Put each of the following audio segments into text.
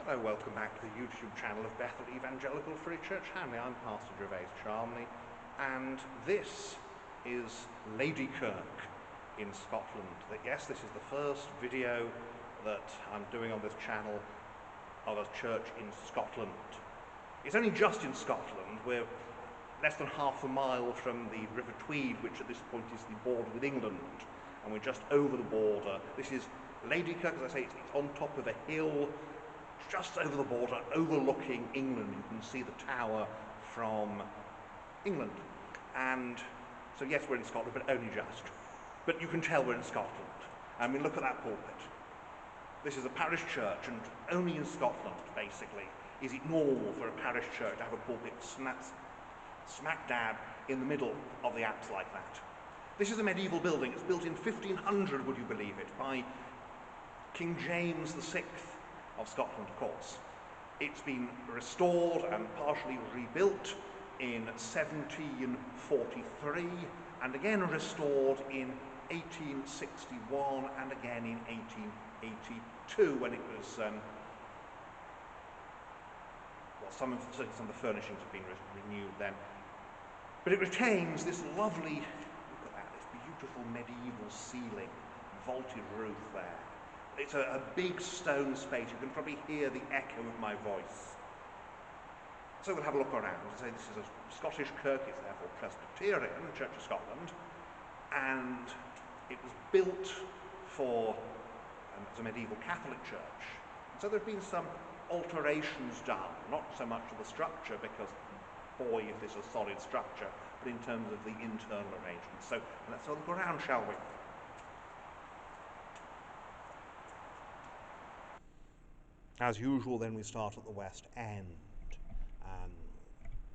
Hello, welcome back to the YouTube channel of Bethel Evangelical Free Church Hamley. I'm Pastor Gervais Charmley, and this is Ladykirk in Scotland. Yes, this is the first video that I'm doing on this channel of a church in Scotland. It's only just in Scotland. We're less than half a mile from the River Tweed, which at this point is the border with England, and we're just over the border. This is Ladykirk, as I say, it's on top of a hill, just over the border, overlooking England. You can see the tower from England. And so yes, we're in Scotland, but only just. But you can tell we're in Scotland. I mean, look at that pulpit. This is a parish church, and only in Scotland, basically, is it normal for a parish church to have a pulpit smack dab in the middle of the apse like that. This is a medieval building. It's built in 1500, would you believe it, by King James VI of Scotland, of course. It's been restored and partially rebuilt in 1743, and again restored in 1861, and again in 1882, when it was, some of the furnishings have been renewed then. But it retains this lovely, look at that, this beautiful medieval ceiling, vaulted roof there. It's a big stone space. You can probably hear the echo of my voice. So we'll have a look around. As I say, this is a Scottish kirk. It's therefore Presbyterian, Church of Scotland, and it was built for as a medieval Catholic church. And so there have been some alterations done, not so much to the structure, because boy, if this is a solid structure, but in terms of the internal arrangements. So let's have a look around, shall we? As usual, then, we start at the west end.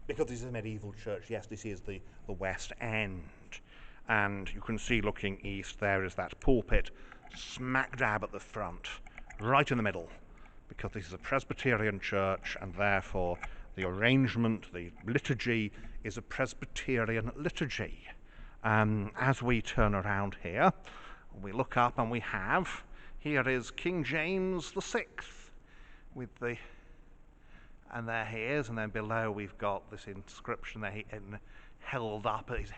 Because this is a medieval church, yes, this is the west end. And you can see, looking east, there is that pulpit smack dab at the front, right in the middle, because this is a Presbyterian church, and therefore the arrangement, the liturgy, is a Presbyterian liturgy. As we turn around here, we look up and we have, here is King James VI, with the, and there he is, and then below we've got this inscription there, held up as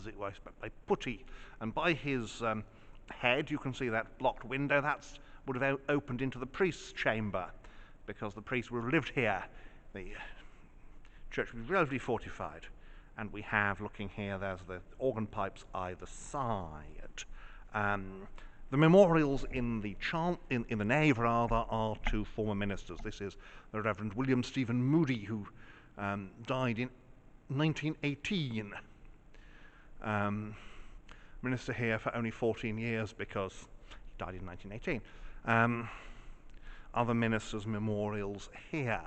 it was by putty, and by his head you can see that blocked window. That's would have opened into the priest's chamber, because the priest would have lived here. The church was relatively fortified, and we have, looking here, there's the organ pipes either side. The memorials in the in the nave, rather, are to former ministers. This is the Reverend William Stephen Moody, who died in 1918. Minister here for only 14 years, because he died in 1918. Other ministers' memorials here.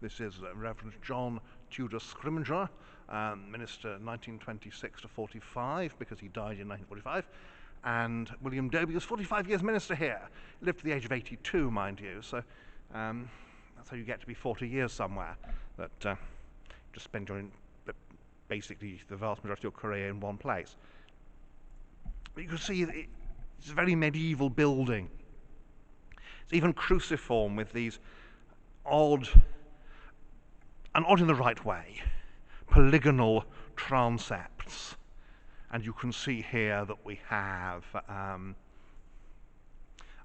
This is Reverend John Tudor Scrimgeour, minister 1926 to 45, because he died in 1945. And William Dobie was 45 years minister here. Lived to the age of 82, mind you. So that's how you get to be 40 years somewhere. That just spend your basically the vast majority of your career in one place. But you can see that it's a very medieval building. It's even cruciform with these odd, and odd in the right way, polygonal transepts. And you can see here that we have,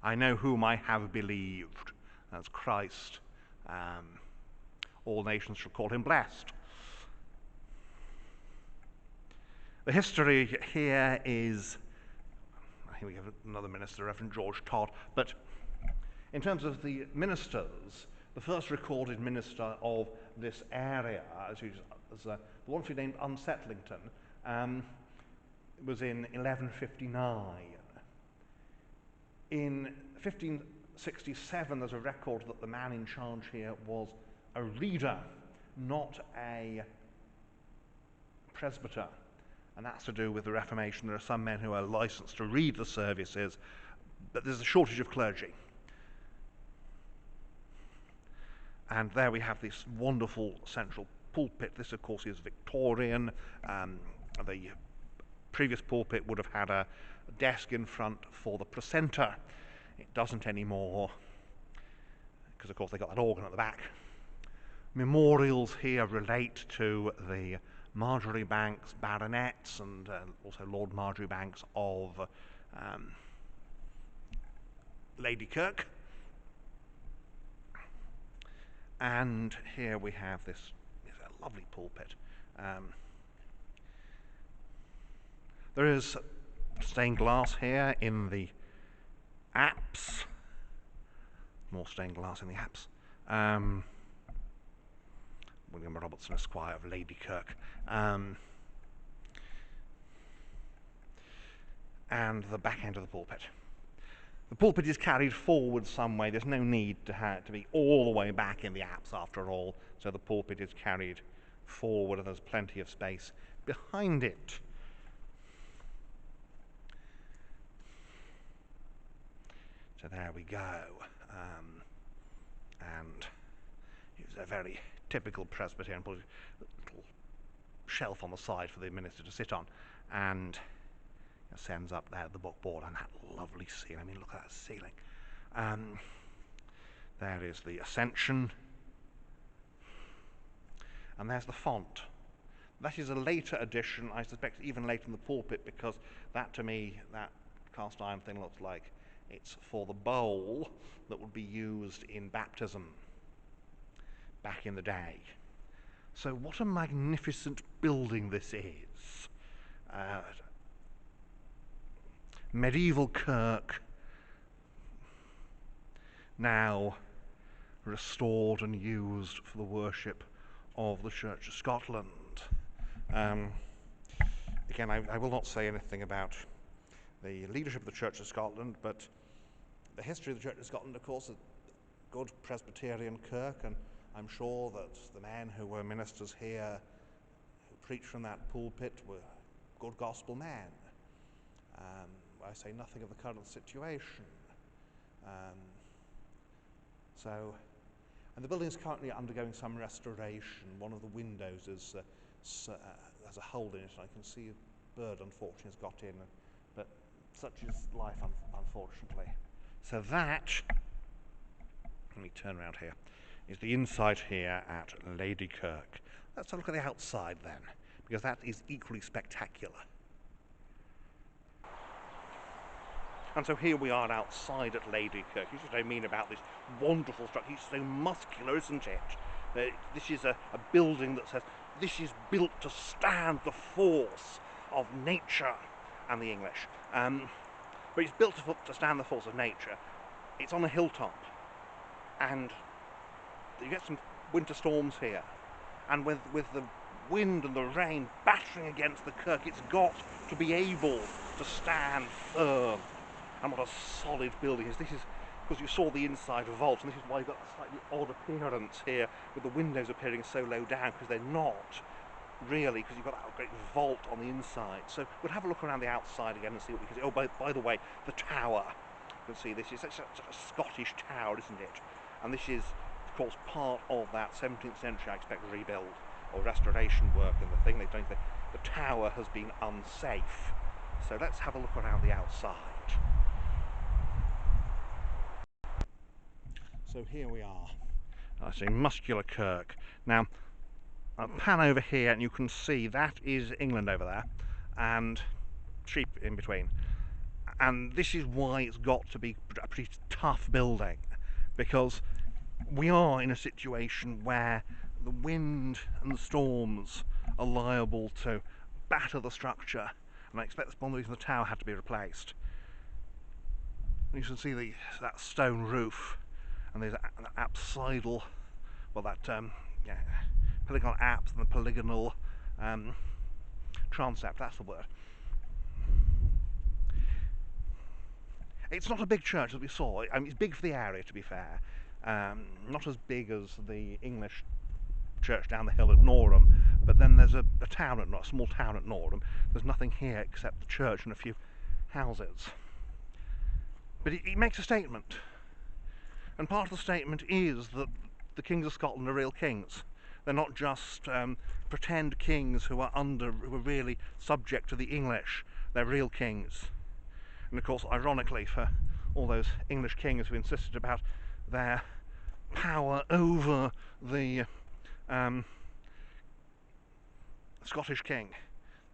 I know whom I have believed, that's Christ. All nations shall call him blessed. The history here is, here we have another minister, Reverend George Todd, but in terms of the ministers, the first recorded minister of this area, the one who named Unsettlington, was in 1159. In 1567, there's a record that the man in charge here was a reader, not a presbyter. And that's to do with the Reformation. There are some men who are licensed to read the services, but there's a shortage of clergy. And there we have this wonderful central pulpit. This, of course, is Victorian. The previous pulpit would have had a desk in front for the precentor. It doesn't anymore. because of course they got that organ at the back. Memorials here relate to the Marjoribanks baronets and also Lord Marjoribanks of Ladykirk. And here we have this a lovely pulpit. There is stained glass here in the apse. More stained glass in the apse. William Robertson, Esquire of Ladykirk. And the back end of the pulpit. The pulpit is carried forward some way. There's no need to be all the way back in the apse after all. So the pulpit is carried forward and there's plenty of space behind it. So there we go. And it's a very typical Presbyterian pulpit. Little shelf on the side for the minister to sit on. And sends up there the bookboard and that lovely ceiling. I mean, look at that ceiling. There is the Ascension, and there's the font. That is a later addition, I suspect even later in the pulpit, because that to me, that cast iron thing looks like it's for the bowl that would be used in baptism back in the day. So what a magnificent building this is. Medieval kirk, now restored and used for the worship of the Church of Scotland. Again, I will not say anything about the leadership of the Church of Scotland, but the history of the Church of Scotland, of course, is a good Presbyterian kirk, and I'm sure that the men who were ministers here, who preached from that pulpit, were good gospel men. I say nothing of the current situation. And the building is currently undergoing some restoration. One of the windows has a hole in it, and I can see a bird, unfortunately, has got in. But such is life, unfortunately. So that, let me turn around here, is the inside here at Ladykirk. Let's have a look at the outside then, because that is equally spectacular. And so here we are outside at Ladykirk. You see what I mean about this wonderful structure. It's so muscular, isn't it? This is a building that says this is built to stand the force of nature and the English. But it's built to stand the force of nature. It's on a hilltop, and you get some winter storms here. And with the wind and the rain battering against the kirk, it's got to be able to stand firm. And what a solid building is. This is, because you saw the inside vault, and this is why you've got a slightly odd appearance here, with the windows appearing so low down, because they're not really, because you've got that great vault on the inside. So we'll have a look around the outside again and see what we can see. Oh, by the way, the tower. You can see this is such a Scottish tower, isn't it? And this is, of course, part of that 17th century, I expect, rebuild or restoration work, and the thing they've done, the tower has been unsafe. So let's have a look around the outside. So here we are. I see muscular kirk. Now, I'll pan over here and you can see that is England over there, and sheep in between. And this is why it's got to be a pretty tough building, because we are in a situation where the wind and the storms are liable to batter the structure, and I expect that's one of the reasons the tower had to be replaced. And you can see that stone roof, and there's an apsidal, well, that polygonal apse and the polygonal transept, that's the word. It's not a big church, as we saw. I mean, it's big for the area, to be fair. Not as big as the English church down the hill at Norham, but then there's a small town at Norham. There's nothing here except the church and a few houses. But it makes a statement. And part of the statement is that the kings of Scotland are real kings. They're not just pretend kings who are really subject to the English. They're real kings. And of course, ironically, for all those English kings who insisted about their power over the Scottish king.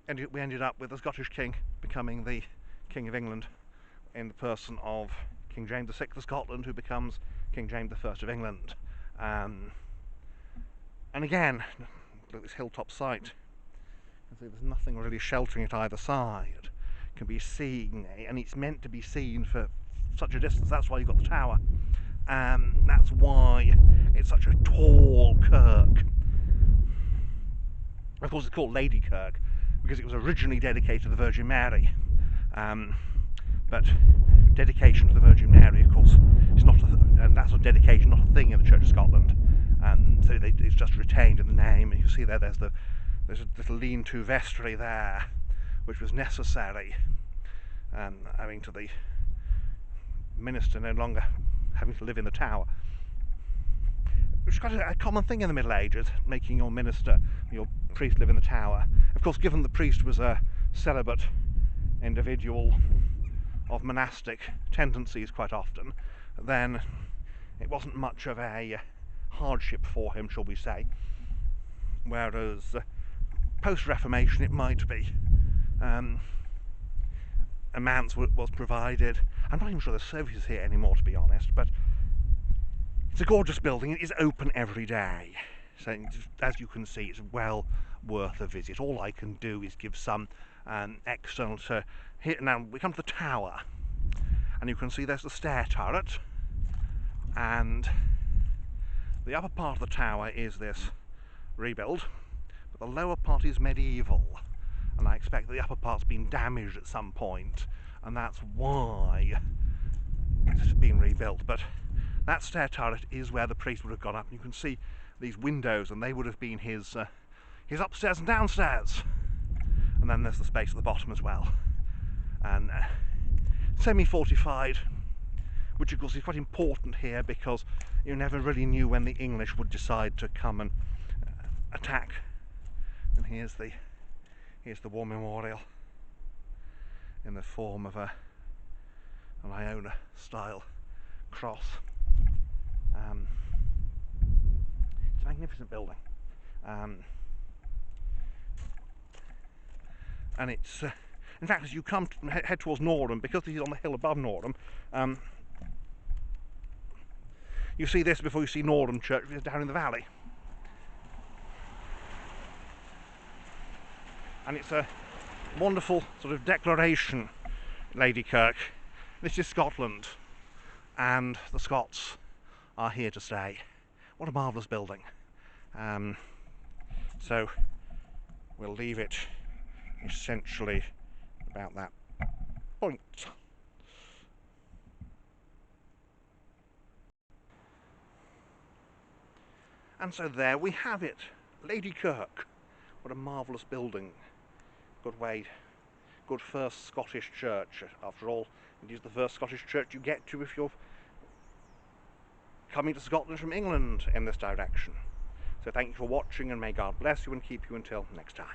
And we ended up with the Scottish king becoming the King of England in the person of King James VI of Scotland, who becomes King James I of England. And again, look at this hilltop site. You can see there's nothing really sheltering it either side. It can be seen, and it's meant to be seen for such a distance. That's why you've got the tower. That's why it's such a tall kirk. Of course, it's called Ladykirk because it was originally dedicated to the Virgin Mary. But dedication to the Virgin Mary, of course, is not, and that's a dedication, not a thing in the Church of Scotland. So it's just retained in the name. And you see there's a little lean-to vestry there, which was necessary, owing to the minister no longer having to live in the tower, which is quite a common thing in the Middle Ages, making your minister, your priest, live in the tower. Of course, given the priest was a celibate individual of monastic tendencies quite often, then it wasn't much of a hardship for him, shall we say, whereas post-Reformation it might be. A manse was provided. I'm not even sure there's services here anymore, to be honest, but it's a gorgeous building. It is open every day, so as you can see, it's well worth a visit. All I can do is give some external to here. Now we come to the tower, and you can see there's the stair turret, and the upper part of the tower is this rebuild, but the lower part is medieval, and I expect the upper part's been damaged at some point, and that's why it's been rebuilt. But that stair turret is where the priest would have gone up, and you can see these windows, and they would have been his upstairs and downstairs. And then there's the space at the bottom as well, and semi-fortified, which of course is quite important here because you never really knew when the English would decide to come and attack. And here's the war memorial in the form of an Iona style cross. It's a magnificent building, and it's in fact, as you come head towards Norham, because this is on the hill above Norham, you see this before you see Norham Church, which is down in the valley. And it's a wonderful sort of declaration, Ladykirk. This is Scotland, and the Scots are here to stay. What a marvellous building. So we'll leave it essentially about that point. And so there we have it, Ladykirk. What a marvellous building. Good first Scottish church. After all, it is the first Scottish church you get to if you're coming to Scotland from England in this direction. So thank you for watching, and may God bless you and keep you until next time.